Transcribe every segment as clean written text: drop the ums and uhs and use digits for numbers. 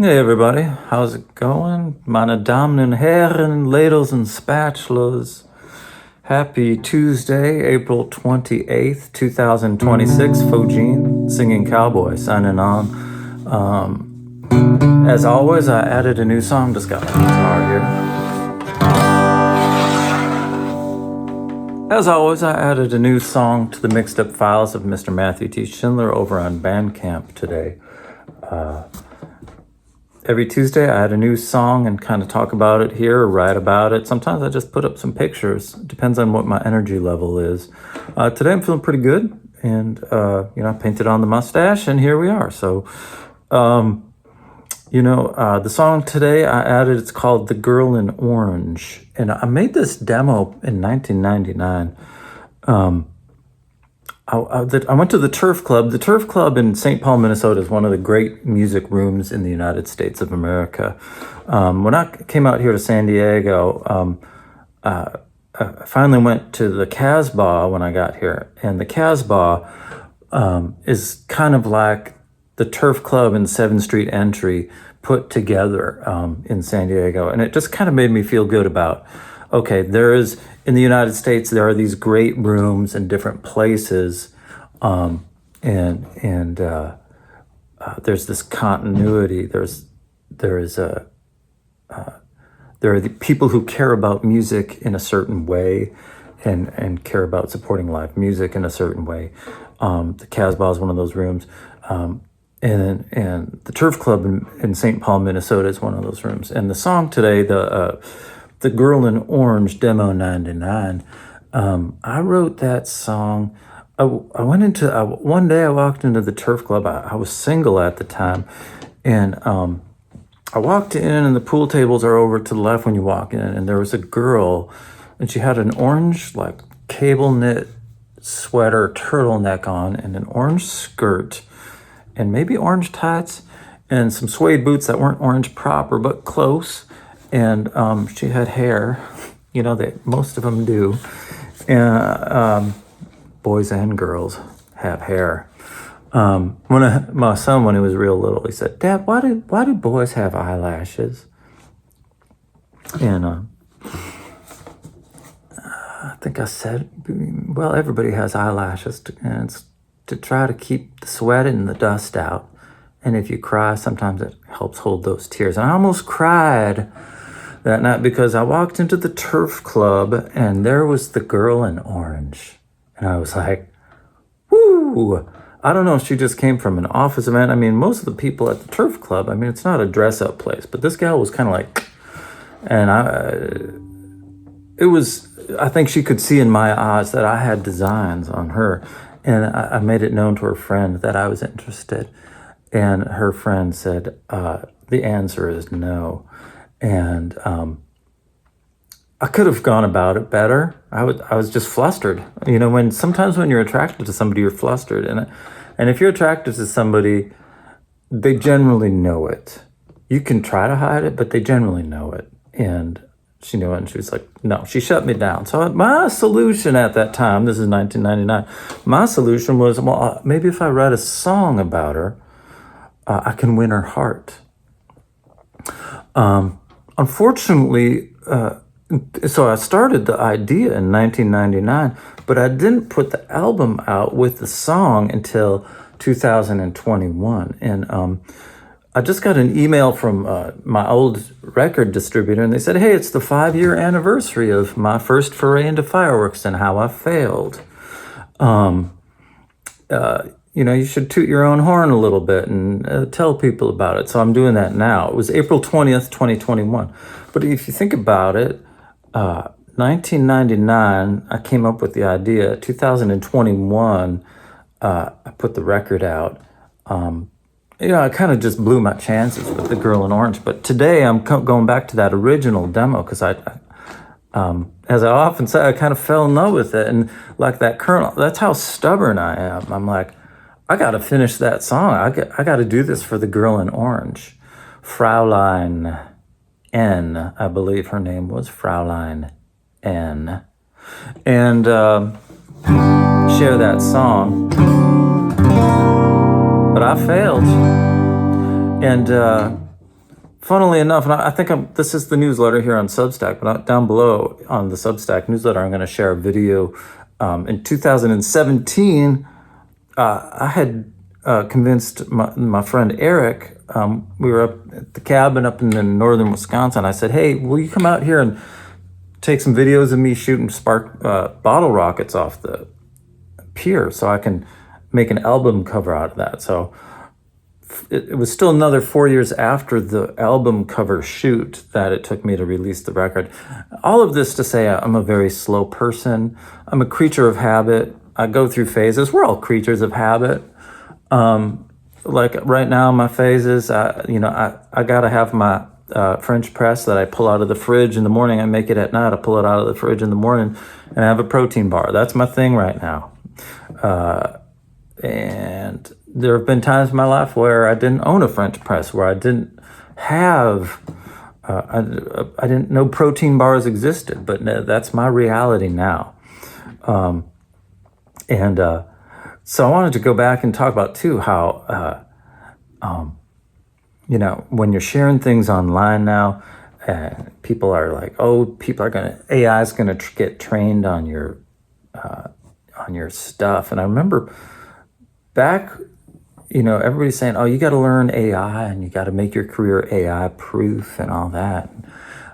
Hey everybody, how's it going? Meine Damen und Herren, ladles and spatulas. Happy Tuesday, April 28th, 2026. Fojin, singing cowboy, signing on. As always, I added a new song. Just got my guitar here. As always, I added a new song to the mixed up files of Mr. Matthew T. Schindler over on Bandcamp today. Every Tuesday, I add a new song and kind of talk about it here or write about it. Sometimes I just put up some pictures. Depends on what my energy level is. Today, I'm feeling pretty good. And, I painted on the mustache, and here we are. So, the song today I added, it's called The Girl in Orange. And I made this demo in 1999. I went to the Turf Club. The Turf Club in St. Paul, Minnesota is one of the great music rooms in the United States of America. When I came out here to San Diego, I finally went to the Casbah when I got here. And the Casbah is kind of like the Turf Club and 7th Street Entry put together in San Diego. And it just kind of made me feel good about, okay, in the United States, there are these great rooms in different places, and there's this continuity. There are the people who care about music in a certain way, and care about supporting live music in a certain way. The Casbah is one of those rooms, and the Turf Club in St. Paul, Minnesota is one of those rooms. And the song today, The Girl in Orange, Demo 99. I wrote that song. One day I walked into the Turf Club. I was single at the time. And I walked in, and the pool tables are over to the left when you walk in. And there was a girl, and she had an orange, like, cable knit sweater, turtleneck on, and an orange skirt, and maybe orange tights, and some suede boots that weren't orange proper, but close. And she had hair, most of them do. And boys and girls have hair. My son, when he was real little, he said, "Dad, why do boys have eyelashes?" And I think I said, well, everybody has eyelashes, and it's to try to keep the sweat and the dust out. And if you cry, sometimes it helps hold those tears. And I almost cried that night because I walked into the Turf Club and there was the girl in orange. And I was like, whoo! I don't know if she just came from an office event. I mean, most of the people at the Turf Club, it's not a dress-up place, but this gal was kind of like, and I think she could see in my eyes that I had designs on her. And I made it known to her friend that I was interested. And her friend said, the answer is no. And I could have gone about it better. I was just flustered. Sometimes when you're attracted to somebody, you're flustered. And if you're attracted to somebody, they generally know it. You can try to hide it, but they generally know it. And she knew it, and she was like, no, she shut me down. So my solution at that time, this is 1999, my solution was, well, maybe if I write a song about her, I can win her heart. Unfortunately, so I started the idea in 1999, but I didn't put the album out with the song until 2021. And I just got an email from my old record distributor, and they said, hey, it's the 5-year anniversary of my first foray into fireworks and how I failed. You should toot your own horn a little bit and tell people about it. So I'm doing that now. It was April 20th, 2021. But if you think about it, 1999, I came up with the idea. 2021, I put the record out. I kind of just blew my chances with The Girl in Orange. But today I'm going back to that original demo because as I often say, I kind of fell in love with it. And like that kernel, that's how stubborn I am. I'm like, I got to finish that song. I got to do this for The Girl in Orange. Fraulein N, I believe her name was Fraulein N. And share that song. But I failed. And funnily enough, and I think this is the newsletter here on Substack, but down below on the Substack newsletter, I'm going to share a video. In 2017, I had convinced my friend Eric. We were up at the cabin up in northern Wisconsin. I said, "Hey, will you come out here and take some videos of me shooting spark bottle rockets off the pier so I can make an album cover out of that?" So it was still another 4 years after the album cover shoot that it took me to release the record. All of this to say I'm a very slow person. I'm a creature of habit. I go through phases. We're all creatures of habit. Like right now, my phases, I gotta have my French press that I pull out of the fridge in the morning. I make it at night. I pull it out of the fridge in the morning and I have a protein bar. That's my thing right now. And there have been times in my life where I didn't own a French press, where I didn't have, I didn't know protein bars existed, but that's my reality now. So I wanted to go back and talk about too how, when you're sharing things online now, people are like, oh, AI is gonna get trained on your stuff. And I remember back, everybody's saying, oh, you got to learn AI and you got to make your career AI proof and all that.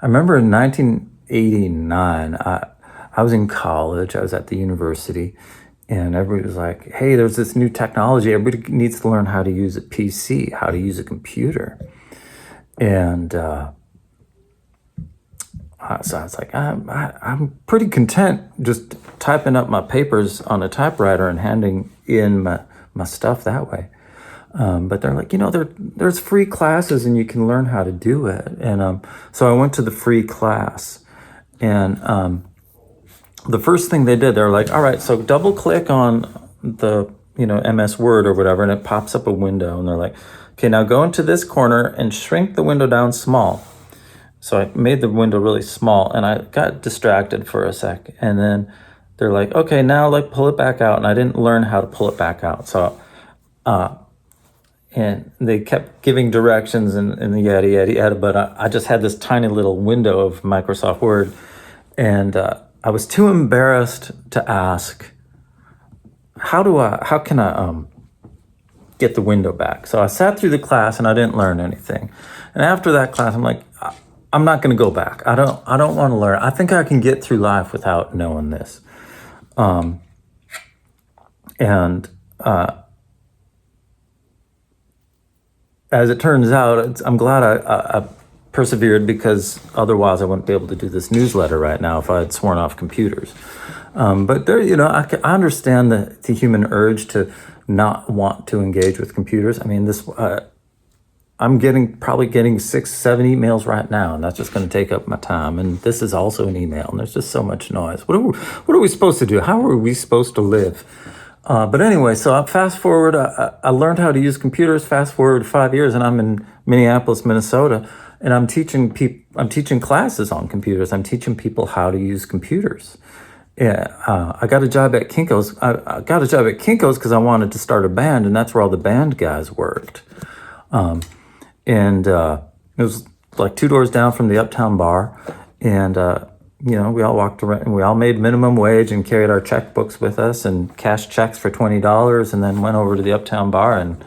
I remember in 1989, I was in college, I was at the university, and everybody was like, hey, there's this new technology. Everybody needs to learn how to use a PC, how to use a computer. And so I was like, I'm pretty content just typing up my papers on a typewriter and handing in my stuff that way. But they're like, there's free classes and you can learn how to do it. And so I went to the free class, and the first thing they did, they're like, all right, so double click on the, MS Word or whatever, and it pops up a window. And they're like, okay, now go into this corner and shrink the window down small. So I made the window really small and I got distracted for a sec. And then they're like, okay, now pull it back out. And I didn't learn how to pull it back out. So, and they kept giving directions and the yada, but I just had this tiny little window of Microsoft Word. And I was too embarrassed to ask, how can I get the window back? So I sat through the class and I didn't learn anything. And after that class, I'm like, I'm not going to go back. I don't want to learn. I think I can get through life without knowing this. As it turns out, I'm glad I persevered, because otherwise I wouldn't be able to do this newsletter right now if I had sworn off computers. But there, I understand the human urge to not want to engage with computers. I mean, I'm probably getting 6-7 emails right now, and that's just going to take up my time. And this is also an email, and there's just so much noise. What are we supposed to do? How are we supposed to live? But anyway, so fast forward, I learned how to use computers. Fast forward 5 years, and I'm in Minneapolis, Minnesota, and I'm teaching classes on computers. I'm teaching people how to use computers. Yeah, I got a job at Kinko's. I got a job at Kinko's because I wanted to start a band, and that's where all the band guys worked. And it was like 2 doors down from the Uptown Bar. And, we all walked around and we all made minimum wage and carried our checkbooks with us and cashed checks for $20 and then went over to the Uptown Bar and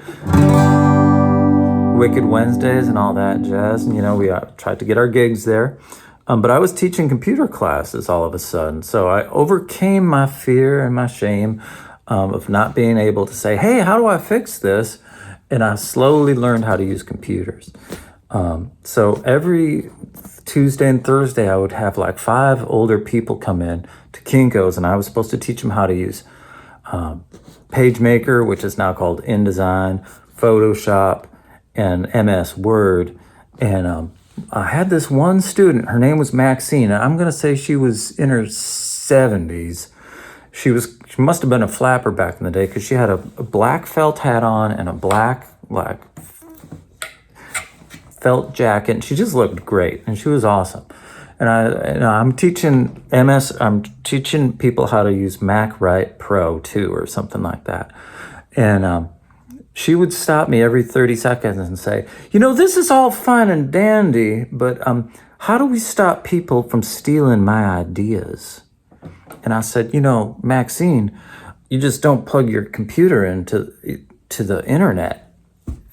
Wicked Wednesdays and all that jazz. And, we tried to get our gigs there. But I was teaching computer classes all of a sudden. So I overcame my fear and my shame of not being able to say, hey, how do I fix this? And I slowly learned how to use computers. So every Tuesday and Thursday, I would have 5 older people come in to Kinko's, and I was supposed to teach them how to use PageMaker, which is now called InDesign, Photoshop, and MS Word. And I had this one student, her name was Maxine, and I'm going to say she was in her 70s. She must have been a flapper back in the day, because she had a black felt hat on and a black felt jacket. And she just looked great, and she was awesome. And I'm teaching people how to use Mac Write Pro too, or something like that. And she would stop me every 30 seconds and say, you know, this is all fine and dandy, but how do we stop people from stealing my ideas? And I said, you know, Maxine, you just don't plug your computer into the internet.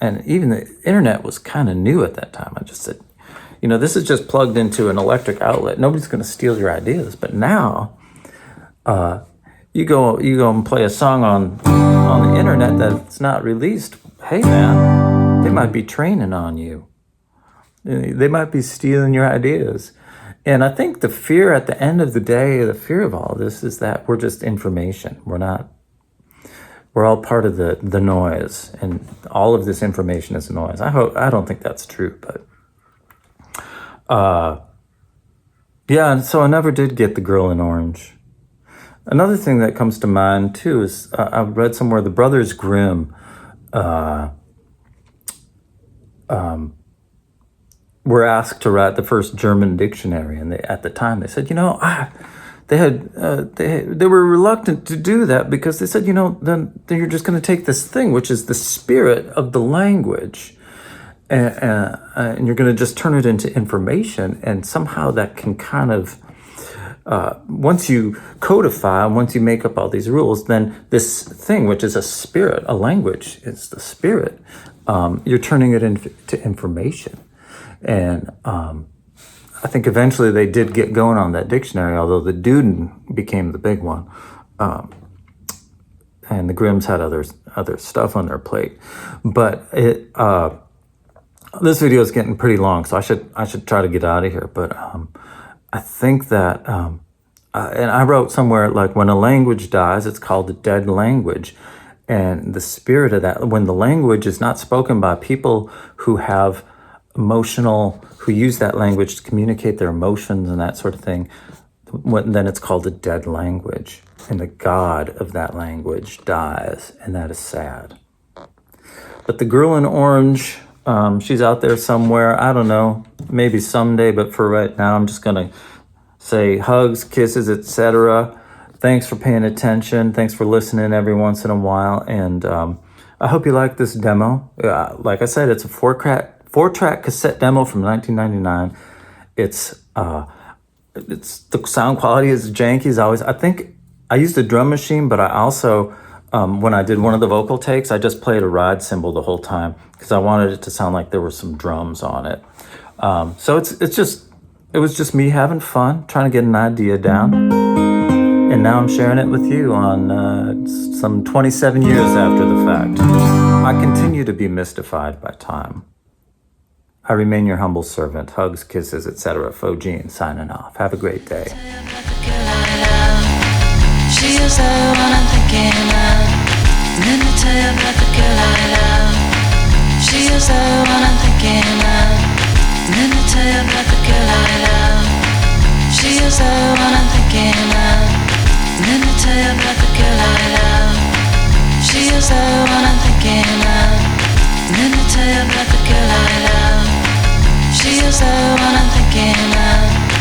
And even the internet was kind of new at that time. I just said, you know, this is just plugged into an electric outlet. Nobody's going to steal your ideas. But now, you go and play a song on the internet that's not released. Hey, man, they might be training on you. They might be stealing your ideas. And I think the fear at the end of the day, the fear of all this is that we're just information. We're all part of the noise, and all of this information is noise. I don't think that's true, but yeah, and so I never did get the girl in orange. Another thing that comes to mind too is I read somewhere the Brothers Grimm were asked to write the first German dictionary, and at the time they said, you know, they were reluctant to do that because they said, you know, then you're just going to take this thing, which is the spirit of the language, and you're going to just turn it into information, and somehow that can kind of, once you codify, once you make up all these rules, then this thing, which is a spirit, a language, is the spirit, you're turning it into information. And I think eventually they did get going on that dictionary, although the Duden became the big one. And the Grimms had other stuff on their plate. But this video is getting pretty long, so I should try to get out of here. But I think that, and I wrote somewhere, like, when a language dies, it's called a dead language. And the spirit of that, when the language is not spoken by people who have who use that language to communicate their emotions and that sort of thing, then it's called a dead language. And the God of that language dies, and that is sad. But the girl in orange, she's out there somewhere. I don't know, maybe someday, but for right now, I'm just going to say hugs, kisses, etc. Thanks for paying attention. Thanks for listening every once in a while. And I hope you like this demo. Like I said, it's a four-track cassette demo from 1999. It's the sound quality is janky as always. I think I used a drum machine, but I also, when I did one of the vocal takes, I just played a ride cymbal the whole time because I wanted it to sound like there were some drums on it. So it was just me having fun, trying to get an idea down. And now I'm sharing it with you on some 27 years after the fact. I continue to be mystified by time. I remain your humble servant. Hugs, kisses, etc. Faux Gene signing off. Have a great day. She is the one I'm thinking of. Let me tell you about the girl I love. She is the one I'm thinking of. Let me tell you about the girl I love. She is the one I'm thinking of. Let me tell you about the girl I love. She is the one I'm thinking of. Let me tell you about the girl I love. She is the one I'm thinking of.